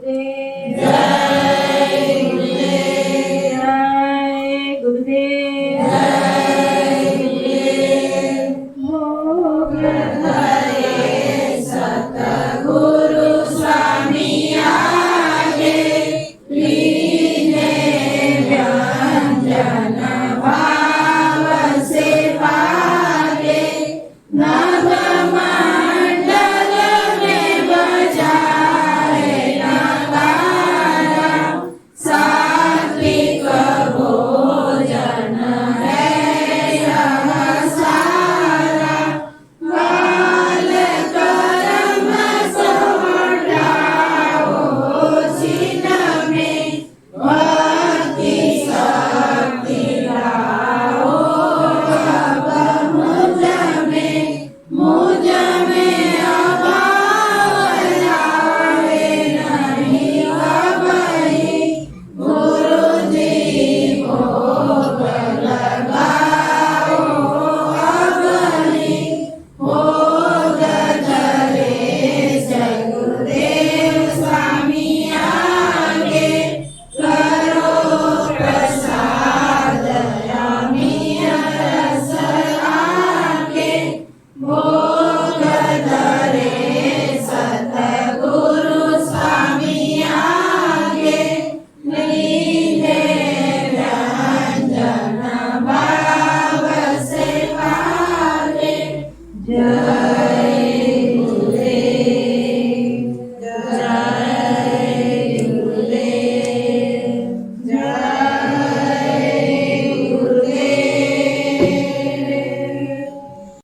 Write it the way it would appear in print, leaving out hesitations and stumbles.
गुरुदेव जय गुरुदेव जय गुरुदेव भोग धरे सतगुरु स्वामी आगे लीने व्यंजन भाव से पागे नभ मंडल में बजाए नगारा सात्विक भोजन है यह सारा काल कर्म सब हटाओ छिन में भक्ति शक्ति लाओ अब मुझ में अभाव आवे नहीं कभी गुरु जी भोग लगाओ अपनी भोग धरे जय गुरुदेव स्वामी आगे करो प्रसाद अमीय रस आगे भोग धरे सतगुरु स्वामी आगे लीने व्यंजन भाव से पागे जय